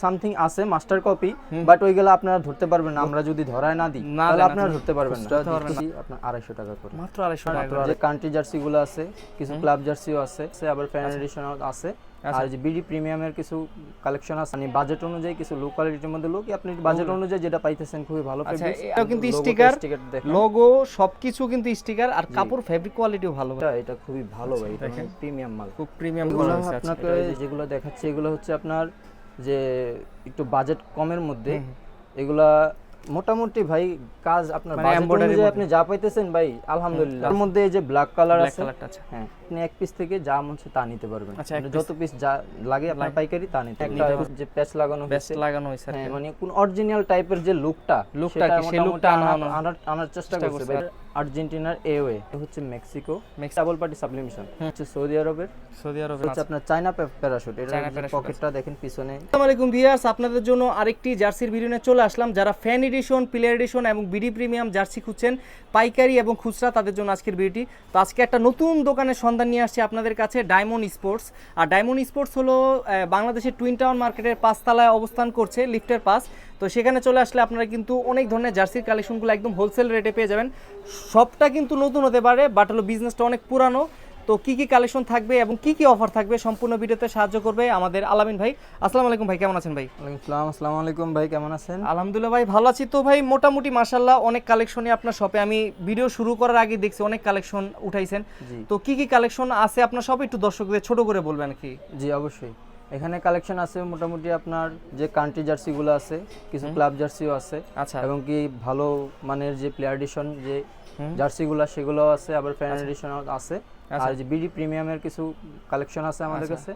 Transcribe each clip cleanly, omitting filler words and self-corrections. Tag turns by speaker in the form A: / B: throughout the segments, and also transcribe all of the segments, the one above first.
A: Something আছে master copy, but ওইগুলো আপনারা ধরতে পারবেন না, আমরা যদি ধরায় না দিই তাহলে আপনারা ধরতে পারবেন না। আপনার 250 টাকা করে,
B: মাত্র 250 টাকা।
A: যে কান্ট্রি জার্সি গুলো আছে, কিছু ক্লাব জার্সিও আছে, আবার ফ্যান এডিশন আছে, আর যে বিডি প্রিমিয়ামের কিছু কালেকশন আছে, মানে বাজেট অনুযায়ী কিছু লো কোয়ালিটির মধ্যে লোক, আপনি বাজেট অনুযায়ী যেটা পাইতেছেন খুবই ভালো।
B: এটাও কিন্তু স্টিকার, লোগো সবকিছু কিন্তু স্টিকার, আর কাপড় ফেব্রিক কোয়ালিটিও ভালো।
A: এটা খুবই ভালো ভাই, এটা প্রিমিয়াম মাল,
B: খুব প্রিমিয়াম কোয়ালিটি।
A: আপনাকে যেগুলো দেখাচ্ছি এগুলো হচ্ছে আপনার যে একটু বাজেট কমের মধ্যে, এগুলা মোটামুটি ভাই কাজ আপনার বাজেট অনুযায়ী আপনি যা পাইতেছেন ভাই আলহামদুলিল্লাহ। এর মধ্যে এই যে ব্ল্যাক কালার আছে, হ্যাঁ আপনি এক পিস থেকে যা মন চায় তা নিতে পারবেন, যত পিস যা লাগে আপনার পাইকারি তা নিতে। একটা যে প্যাচ লাগানো হয়েছে, হ্যাঁ মানে কোন অরিজিনাল টাইপের যে লুকটা কি সেই লুকটা আনার চেষ্টা করছে ভাই। আর্জেন্টিনার এওয়ে হচ্ছে মেক্সিকো, ডাবল পার্টি সাবলিমেশন হচ্ছে সৌদি আরবের হচ্ছে আপনার চায়না প্যারাশুট। এর পকেটটা দেখেন পিছনে।
B: আসসালামু আলাইকুম ভিউয়ার্স, আপনাদের জন্য আরেকটি জার্সির ভিডিও নিয়ে চলে আসলাম। যারা ফ্যান এডিশন, প্লেয়ার এডিশন এবং বিডি প্রিমিয়াম জার্সি খুঁজছেন পাইকারি এবং খুচরা, তাদের জন্য আজকের ভিডিওটি। তো আজকে একটা নতুন দোকানের সন্ধান নিয়ে আসছি আপনাদের কাছে, ডায়মন্ড স্পোর্টস। আর ডায়মন্ড স্পোর্টস হলো বাংলাদেশের টুইন টাউন মার্কেটের 5 তলায় অবস্থান করছে, লিফটের পাস। তো সেখানে চলে আসলে আপনারা কিন্তু অনেক ধরনের জার্সির কালেকশনগুলো একদম হোলসেল রেটে পেয়ে যাবেন। সবটা কিন্তু নতুন হতে পারে, বাট হলো বিজনেসটা অনেক পুরানো। তো কি কি কালেকশন থাকবে এবং কি কি অফার থাকবে সম্পূর্ণ ভিডিওতে সাহায্য করবে আমাদের আলামিন ভাই। আসসালামু আলাইকুম ভাই, কেমন আছেন ভাই?
A: আসসালামু আলাইকুম ভাই, কেমন আছেন?
B: আলহামদুলিল্লাহ ভাই, ভালো আছি। তো ভাই মোটামুটি মাশাআল্লাহ অনেক কালেকশনই আপনার শপে, আমি ভিডিও শুরু করার আগে দেখছি অনেক কালেকশন উঠাইছেন। তো কি কি কালেকশন আছে আপনার শপে একটু দর্শকদের ছোট করে বলবেন কি?
A: জি অবশ্যই, এখানে কালেকশন আছে মোটামুটি আপনার যে কান্ট্রি জার্সি গুলো আছে, কিছু ক্লাব জার্সিও আছে,
B: আচ্ছা,
A: এবং কি ভালো মানের যে প্লেয়ার এডিশন যে জার্সি গুলো সেগুলো আছে, আবার ফ্যান এডিশন আছে, আর যে বিডি প্রিমিয়ামের কিছু কালেকশন আছে আমাদের কাছে,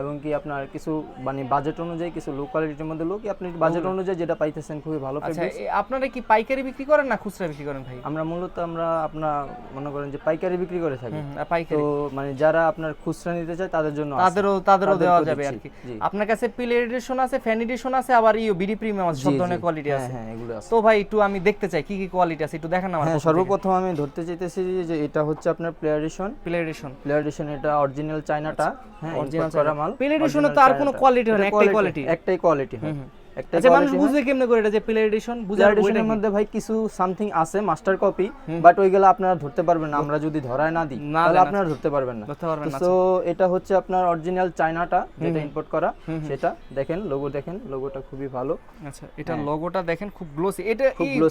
A: এবং কি আপনার কিছু মানে বাজেট অনুযায়ী কিছু লো কোয়ালিটির মধ্যে লোক, আপনি বাজেট অনুযায়ী যেটা পাইতেছেন খুবই ভালো।
B: আপনারা কি পাইকারি বিক্রি করেন না খুচরা বিক্রি করেন ভাই?
A: আমরা মূলত আপনার মনে করেন যে পাইকারি বিক্রি করে থাকি। তো মানে যারা আপনার খুচরা নিতে চায় তাদের জন্য
B: তাদেরও দেওয়া যাবে আর কি। আপনার কাছে প্লেয়ার এডিশন আছে, ফ্যান এডিশন আছে, আবার বিডি প্রিমিয়াম আছে, সব ধরনের কোয়ালিটি আছে।
A: হ্যাঁ এগুলো আছে।
B: তো ভাই একটু আমি দেখতে চাই কি কি কোয়ালিটি আছে, একটু দেখান না আমাকে।
A: সর্বপ্রথম আমি ধরতে চাইতেছি যে এটা হচ্ছে আপনার প্লেয়ার এডিশন, এটা অরিজিনাল চায়নাটা, হ্যাঁ অরিজিনাল করা মাল।
B: প্লেয়ার এডিশনে তো আর কোনো কোয়ালিটি হয় না, একটাই কোয়ালিটি
A: হয়।
B: আচ্ছা, মানুষ বুঝবে কেমনে করে এটা যে প্লেয়ার এডিশন?
A: প্লেয়ার এডিশনের মধ্যে ভাই কিছু সামথিং আছে মাস্টার কপি, বাট ওইগুলো আপনারা ধরতে পারবেন না, আমরা যদি ধরায় না দিই তাহলে আপনারা ধরতে পারবেন না। তো এটা হচ্ছে আপনার অরিজিনাল চায়নাটা যেটা ইম্পোর্ট করা, সেটা দেখেন লোগো, দেখেন লোগোটা খুবই ভালো।
B: আচ্ছা, এটা লোগোটা দেখেন খুব গ্লোসি।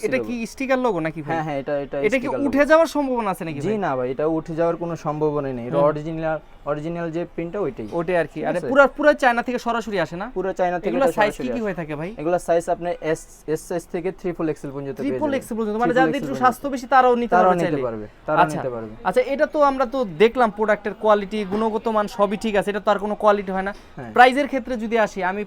B: এটা কি স্টিকার লোগো নাকি ভাই?
A: হ্যাঁ
B: এটা কি উঠে যাওয়ার সম্ভাবনা আছে নাকি?
A: জি না ভাই, এটা উঠে যাওয়ার কোনো সম্ভাবনা নেই। অরিজিনাল যে প্রিন্টটা ওইটাই আর কি।
B: আরে পুরো চায়না থেকে সরাসরি আসে না?
A: পুরো চায়না থেকে।
B: এগুলা সাইজ কি হয়ে থাকে ভাই?
A: এগুলা সাইজ আপনি এস সাইজ থেকে ট্রিপল এক্সেল পর্যন্ত পেয়ে যাবেন।
B: ট্রিপল এক্সেল পর্যন্ত, মানে যাদের একটু স্বাস্থ্য বেশি তারাও নিতে পারবে। আচ্ছা, এটা তো আমরা তো দেখলাম প্রোডাক্টের কোয়ালিটি, গুণগত মান সবই ঠিক আছে, এটা তো আর কোনো কোয়ালিটি হয় না। প্রাইজের ক্ষেত্রে যদি আসি, আমি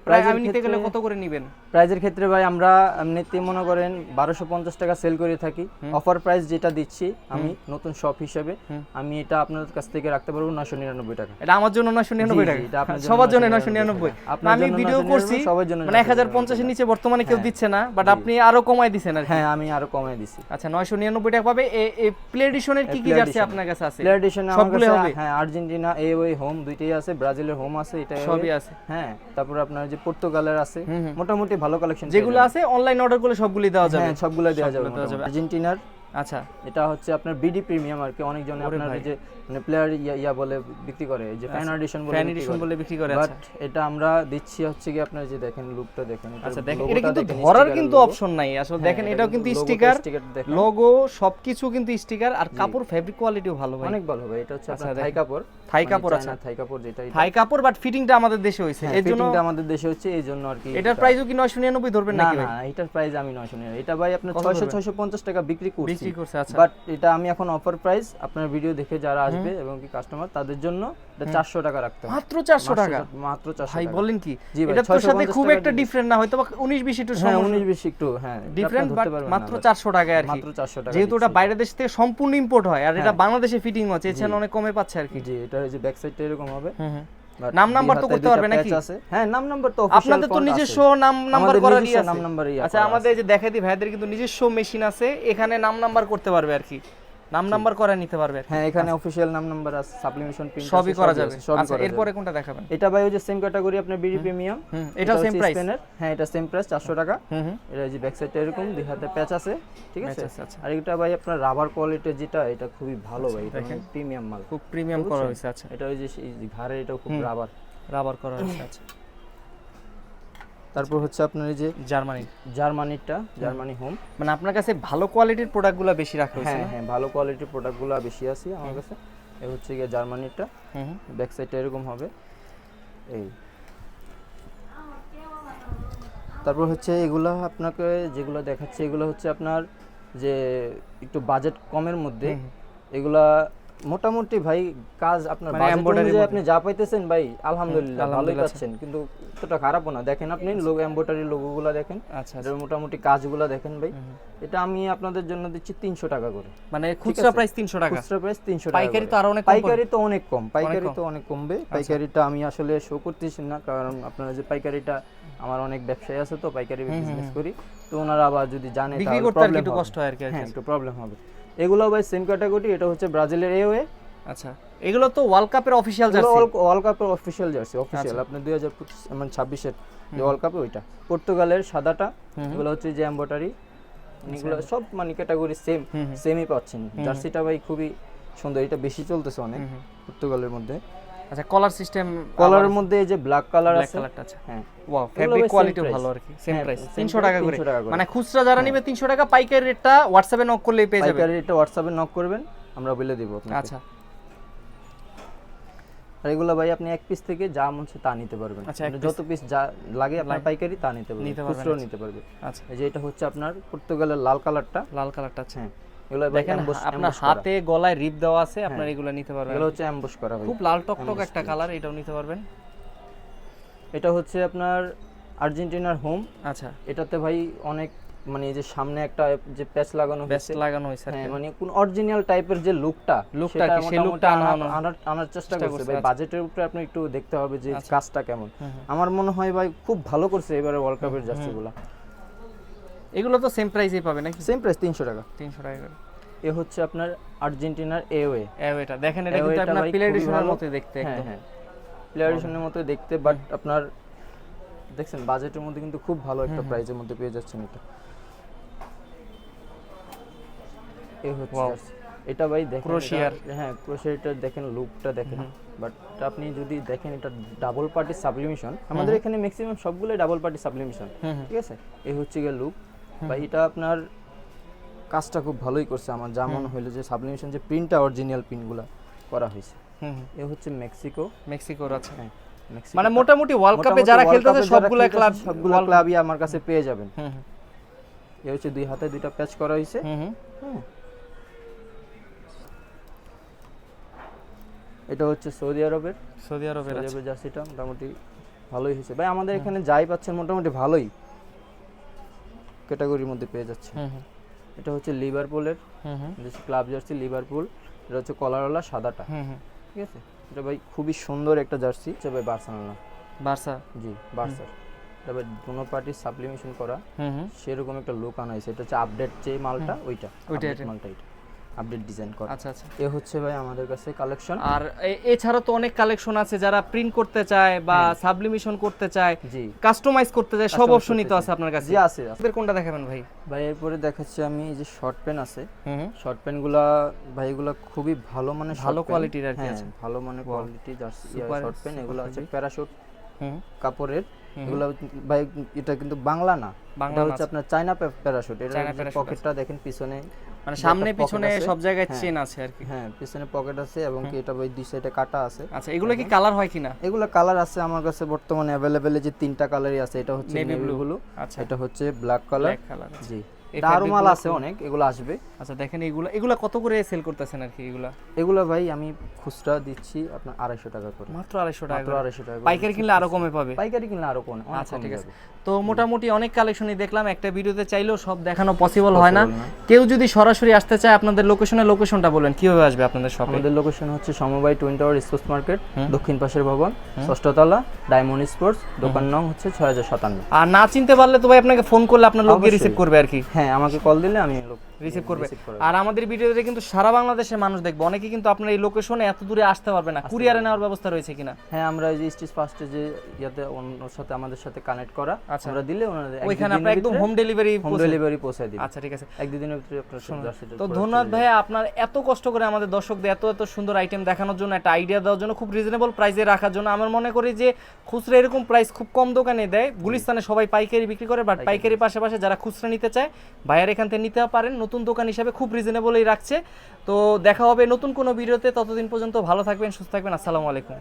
B: নিতে গেলে কত করে নেবেন?
A: প্রাইজের ক্ষেত্রে ভাই আমরা এমনিতে মনে করেন 1250 টাকা সেল করে থাকি। অফার প্রাইস যেটা দিচ্ছি আমি নতুন শপ হিসেবে, আমি এটা আপনাদের কাছ থেকে রাখতে পারবো 999 টাকা।
B: এটা আমার জন্য 999 টাকা, এটা আপনার সবার জন্য 999। আমি ভিডিও করছি মানে 1050 এর নিচে বর্তমানে কেউ দিচ্ছে না, বাট আপনি আরো কমাই দিবেন আর কি।
A: হ্যাঁ আমি আরো কমাই দিছি।
B: আচ্ছা, 999 টাকা পাবে। এই প্লে এডিশনের কি জার্সি আপনার কাছে আছে?
A: প্লে এডিশন সবগুলো হবে। হ্যাঁ, আর্জেন্টিনা এওয়ে হোম দুইটাই আছে, ব্রাজিলের হোম আছে, এটা
B: সবই আছে।
A: হ্যাঁ, তারপর আপনার যে পর্তুগালের আছে, মোটামুটি ভালো কালেকশন
B: যেগুলো আছে অনলাইন অর্ডার করলে সবগুলোই দেওয়া যাবে।
A: হ্যাঁ, সবগুলোই দেওয়া যাবে। আর্জেন্টিনার
B: আচ্ছা,
A: এটা হচ্ছে আপনার বিডি প্রিমিয়াম আর কি। অনেকজন আপনার যে মানে প্লেয়ার বলে বিক্রি করে, এই যে ফ্যান এডিশন বলে বিক্রি করে, বাট এটা আমরা দিচ্ছি হচ্ছে কি আপনার যে দেখেন লুকটা দেখেন।
B: আচ্ছা দেখেন, এটা কিন্তু ধরার কিন্তু অপশন নাই আসলে। দেখেন এটাও কিন্তু স্টিকার, লোগো সবকিছু কিন্তু স্টিকার, আর কাপড় ফেব্রিক কোয়ালিটিও ভালো ভাই,
A: অনেক ভালো ভাই। এটা হচ্ছে আপনার থাই কাপড়।
B: আছে
A: থাই কাপড়, যেটা
B: থাই কাপড়, বাট ফিটিংটা আমাদের দেশে হইছে,
A: এর জন্য ফিটিংটা আমাদের দেশে হচ্ছে, এই জন্য আর কি।
B: এটার প্রাইসও কি 999 ধরবেন নাকি ভাই?
A: না, এটার প্রাইস আমি 999, এটা ভাই আপনার 650 টাকা বিক্রি করছি।
B: আচ্ছা,
A: বাট এটা আমি এখন অফার প্রাইস আপনার ভিডিও দেখে যারা আসবে এবং কি কাস্টমার তাদের জন্য এটা 400 টাকা রাখতে হবে।
B: মাত্র 400 টাকা?
A: মাত্র 400
B: ভাই
A: টাকা।
B: বলেন কি? এটা তোর সাথে খুব একটা ডিফারেন্ট না, হয়তো 19-20 একটু
A: হ্যাঁ 19-20 একটু হ্যাঁ
B: ডিফারেন্ট, বাট মাত্র 400 টাকা আর কি।
A: মাত্র 400 টাকা,
B: যেহেতু ওটা বাইরের দেশ থেকে সম্পূর্ণ ইম্পোর্ট হয়, আর এটা বাংলাদেশে ফিটিং হচ্ছে, এছাড়া অনেক কমে পাচ্ছে আর কি।
A: জি, এটা যে ব্যাক সাইডটা এরকম হবে।
B: নাম নাম্বার তো করতে পারবে নাকি?
A: হ্যাঁ, নাম নাম্বার তো অফিশিয়াল,
B: আপনাদের তো নিজস্ব নাম নাম্বার করা আছে।
A: নাম নাম্বারই আছে।
B: আচ্ছা, আমাদের যে দেখাই দি ভাইদের কিন্তু নিজস্ব মেশিন আছে, এখানে নাম নাম্বার করতে পারবে আর কি। নাম নাম্বার করে নিতে পারবে।
A: হ্যাঁ, এখানে অফিশিয়াল নাম নাম্বার আছে, সাবলিমেশন প্রিন্ট
B: সবই করা যাবে। আচ্ছা, এরপরে কোনটা দেখাবেন?
A: এটা ভাই ওই যে সেম ক্যাটাগরি আপনার বিডি প্রিমিয়াম,
B: এটাও সেম প্রাইস।
A: হ্যাঁ, এটা সেম প্রাইস 400 টাকা। এটা যে ব্যাক সাইডটা এরকম দুই হাতে প্যাচ আছে, ঠিক আছে।
B: আচ্ছা,
A: আর এটা ভাই আপনার রাবার কোয়ালিটি যেটা, এটা খুবই ভালো ভাই, এটা প্রিমিয়াম মাল,
B: খুব প্রিমিয়াম করা হয়েছে। আচ্ছা,
A: এটা ওই যে ঘাড়ে এটা খুব
B: রাবার করা হয়েছে। আচ্ছা,
A: তারপর হচ্ছে আপনার এই যে জার্মানি হোম,
B: মানে আপনার কাছে ভালো কোয়ালিটির প্রোডাক্টগুলো বেশি রাখা হয়েছে।
A: হ্যাঁ, ভালো কোয়ালিটির প্রোডাক্টগুলো বেশি আছে আমার কাছে। এই হচ্ছে গিয়ে জার্মানিটা, ব্যাক সাইডটা এরকম হবে এই। তারপর হচ্ছে এগুলা আপনাকে যেগুলো দেখাচ্ছে, এগুলো হচ্ছে আপনার যে একটু বাজেট কমের মধ্যে, এগুলা মোটামুটি ভাই কাজ আপনার বাজেট অনুযায়ী আপনি যা পাইতেছেন ভাই আলহামদুলিল্লাহ ভালোই পাচ্ছেন, কিন্তু এতটা খারাপও না। দেখেন আপনি লোগো এমব্রয়ডারি লোগোগুলো দেখেন,
B: আচ্ছা,
A: এর মোটামুটি কাজগুলো দেখেন ভাই। এটা আমি আপনাদের জন্য দিচ্ছি 300 টাকা করে,
B: মানে খুচরা প্রাইস 300 টাকা,
A: খুচরা প্রাইস 300 টাকা।
B: পাইকারি তো আরো অনেক কম,
A: পাইকারি তো অনেক কম, পাইকারি তো অনেক কমবে। পাইকারিটা আমি আসলে শো করতেছি না, কারণ আপনারা যে পাইকারিটা, আমার অনেক ব্যবসায়ী আছে তো পাইকারি বিজনেস করি, তো ওনারা আবার যদি জানে
B: বিক্রি করতে আর একটু কষ্ট হয় আর কি।
A: হ্যাঁ, একটু প্রবলেম হবে। এগুলো ভাই সেম ক্যাটাগরি, এটা হচ্ছে ব্রাজিলের এওয়ে।
B: আচ্ছা, এগুলো তো ওয়ার্ল্ড কাপের অফিশিয়াল জার্সি,
A: ওয়ার্ল্ড কাপের অফিশিয়াল জার্সি, অফিশিয়াল আপনার 2025 মানে 26 এর যে ওয়ার্ল্ড কাপে ওইটা। পর্তুগালের সাদাটা, এগুলো হচ্ছে যে এমব্রয়ডারি, এগুলো সব মানে ক্যাটাগরি সেমই পাচ্ছেন। জার্সিটা ভাই খুবই সুন্দর, এটা বেশি চলতেছে অনেক পর্তুগালের মধ্যে।
B: আচ্ছা, কলার সিস্টেম,
A: কলারের মধ্যে এই যে ব্ল্যাক কালার আছে।
B: আচ্ছা,
A: হ্যাঁ,
B: ওয়াও, ফেব্রিক কোয়ালিটি ভালো আর কি। সেম প্রাইস 300 টাকা করে, মানে খুচরা যারা নেবে 300 টাকা, পাইকারি রেটটা হোয়াটসঅ্যাপে নক করলেই পেয়ে যাবেন।
A: পাইকারি রেটটা হোয়াটসঅ্যাপে নক করবেন, আমরা বলে দিব আপনাকে।
B: আচ্ছা,
A: আর এগুলো ভাই আপনি এক পিস থেকে যা মন চায় তা নিতে পারবেন। যত পিস যা লাগে আপনার পাইকারি তা নিতে পারবেন, খুচরা নিতে পারবে।
B: আচ্ছা,
A: এই যে এটা হচ্ছে আপনার পর্তুগালের লাল কালারটা।
B: আচ্ছা,
A: এগুলো
B: দেখেন আপনার হাতে গলায় রিপ দেওয়া আছে, আপনারা এগুলো নিতে পারবেন।
A: এগুলো হচ্ছে এমবস করা ভাই,
B: খুব লাল টকটক একটা কালার, এটাও নিতে পারবেন।
A: এটা হচ্ছে আপনার আর্জেন্টিনার হোম।
B: আচ্ছা,
A: এটাতে ভাই অনেক মানে এই যে সামনে একটা যে প্যাচ লাগানো
B: হয়েছে,
A: হ্যাঁ, মানে কোন অরিজিনাল টাইপের যে লুকটা সেই লুকটা আনার চেষ্টা করছে ভাই। বাজেটের উপরে আপনি একটু দেখতে হবে যে কাজটা কেমন। আমার মনে হয় ভাই খুব ভালো করছে এবারে ওয়ার্ল্ড কাপের জার্সিগুলো।
B: এগুলো তো সেম প্রাইসেই পাবে নাকি?
A: সেম প্রাইস 300 টাকা।
B: 300 টাকা করে।
A: এ হচ্ছে আপনার আর্জেন্টিনার এওয়ে।
B: এটা দেখেন, এটা কিন্তু আপনার প্লে এডিশনের মতো দেখতে একদম।
A: হ্যাঁ, প্লে এডিশনের মতো দেখতে, বাট আপনার দেখছেন বাজেটের মধ্যে কিন্তু খুব ভালো একটা প্রাইসের মধ্যে পেয়ে যাচ্ছেন এটা। এই হচ্ছে এটা ভাই দেখেন,
B: ক্রোশিয়ার।
A: হ্যাঁ, ক্রোশিয়ারটা দেখেন, লুকটা দেখেন। বাট আপনি যদি দেখেন এটা ডাবল পার্টি সাবলিমেশন, আমাদের এখানে ম্যাক্সিমাম সবগুলোই ডাবল পার্টি সাবলিমেশন, ঠিক আছে। এই হচ্ছে গিয়ে লুক ভাই, এটা আপনার কাজটা খুব ভালোই করছে। আমার যা মনে হলো যে সাবলিমেশন যে প্রিন্টটা অরিজিনাল প্রিন্টগুলো করা হয়েছে। এই হচ্ছে মেক্সিকোর আছে। হ্যাঁ,
B: মানে মোটামুটি ওয়ার্ল্ড কাপে যারা খেলতেছে সবগুলো
A: ক্লাবই আমার কাছে পেয়ে যাবেন। এই হচ্ছে দুই হাতে দুইটা প্যাচ করা হয়েছে। এটা হচ্ছে সৌদি আরবের জার্সিটা, মোটামুটি ভালোই হয়েছে ভাই। আমাদের এখানে যাই পাচ্ছেন মোটামুটি ভালোই ক্যাটাগরির মধ্যে পেয়ে যাচ্ছে। এটা হচ্ছে লিভারপুলের ক্লাব জার্সি, লিভারপুল। এটা হচ্ছে কলারওয়ালা সাদাটা, ঠিক আছে। এটা ভাই খুবই সুন্দর একটা জার্সি, ভাই বার্সা, জি বার্সা। এটা ভাই দুনো পার্টি সাবলিমেশন করা, সেরকম একটা লুক আনা হয়েছে। এটা হচ্ছে আপডেট যে মালটা, ওইটা মালটা, এটা আপডেট ডিজাইন করা।
B: আচ্ছা,
A: এ হচ্ছে ভাই আমাদের কাছে কালেকশন।
B: আর এছাড়া তো অনেক কালেকশন আছে, যারা প্রিন্ট করতে চায় বা সাবলিমেশন করতে চায়, জি কাস্টমাইজ করতে চায়, সব অপশনই তো আছে আপনার কাছে।
A: জি আছে।
B: আপনাদের কোনটা দেখাবেন ভাই?
A: ভাই এরপরে দেখাচ্ছি আমি এই যে শর্ট পেন আছে। শর্ট পেনগুলা ভাই এগুলা খুবই ভালো মানে
B: ভালো কোয়ালিটির আর কি আছে,
A: ভালো মানে কোয়ালিটি জার্সি শর্ট পেন। এগুলো হচ্ছে প্যারাশুট কাপড়ের। এগুলো ভাই এটা কিন্তু বাংলা না, এটা হচ্ছে আপনার চায়না প্যারাশুট। এর পকেটটা দেখেন পিছনে,
B: মানে সামনে পিছনে সব জায়গায় চেন আছে আর কি।
A: হ্যাঁ, পিছনে পকেট আছে এবং কি এটা ভাই দুই সাইডে কাটা আছে।
B: আচ্ছা, এগুলো কি কালার হয় কিনা?
A: এগুলো কালার আছে আমার কাছে বর্তমানে अवेलेबल যে তিনটা কালারই আছে। এটা হচ্ছে নেভি ব্লু,
B: আচ্ছা,
A: এটা হচ্ছে ব্ল্যাক কালার, জি। আরো মাল আছে অনেক, এগুলো আসবে।
B: আচ্ছা, দেখেন এগুলা কত করে সেল করতেছেন আর কি?
A: এগুলো ভাই আমি খুচরা দিচ্ছি আপনার 250 টাকা করে,
B: মাত্র 250 টাকা।
A: পাইকারি
B: কিনলে আরো কমে পাবে,
A: পাইকারি কিনলে আরো কম।
B: আচ্ছা, ঠিক আছে। তো মোটামুটি অনেক কালেকশনই দেখলাম, একটা ভিডিওতে চাইলেও সব দেখানো পসিবল হয় না। কেউ যদি সরাসরি আসতে চায় আপনাদের লোকেশনটা বলবেন, কিভাবে আসবে আপনাদের শপে?
A: আমাদের লোকেশন হচ্ছে সমবায় টুইন টাওয়ার স্পোর্টস মার্কেট, দক্ষিণ পাশের ভবন, 6ষ্ঠ তলা, ডায়মন্ড স্পোর্টস, দোকান নং হচ্ছে 6057।
B: আর না চিনতে পারলে তো ভাই আপনাকে ফোন করলে আপনার লোক গিয়ে রিসিভ করবে আর কি।
A: হ্যাঁ, আমাকে কল দিলে আমি
B: রিসিভ করবে।
A: receive করা
B: আর আমাদের ভিডিওতে কিন্তু সারা বাংলাদেশের মানুষ দেখবে, অনেকে কিন্তু আপনার এই লোকেশনে এত দূরে আসতে পারবে না, কুরিয়ারে নেওয়ার ব্যবস্থা রয়েছে কিনা?
A: হ্যাঁ, আমরা এই যে স্টিচ ফার্স্টে যে ইয়াতে ওনার সাথে আমাদের সাথে কানেক্ট করা,
B: আচ্ছা।
A: আমরা দিলে ওনাদের
B: ওইখানে আপনার একদম হোম ডেলিভারি
A: পৌঁছে দিই।
B: আচ্ছা ঠিক আছে।
A: 1-2 দিনের ভিতরে আপনার সব জার্সিটা
B: তো ধন্যবাদ ভাইয়া, আপনার এত কষ্ট করে আমাদের দর্শকদের এত এত সুন্দর আইটেম দেখানোর জন্য, একটা আইডিয়া দেওয়ার জন্য, খুব রিজনেবল প্রাইসে রাখার জন্য। আমার মনে করি যে খুচরা এরকম প্রাইস খুব কম দোকানে দেয়, গুলিস্তানে সবাই পাইকারি বিক্রি করে, বাট পাইকারি পাশাপাশি যারা খুচরা নিতে চায় ভাইয়ার এখান থেকে নিতে পারেন, নতুন দোকান হিসাবে খুব রিজনেবলই রাখছে। তো দেখা হবে নতুন কোনো ভিডিওতে, ততদিন পর্যন্ত ভালো থাকবেন, সুস্থ থাকবেন, আসসালামু আলাইকুম।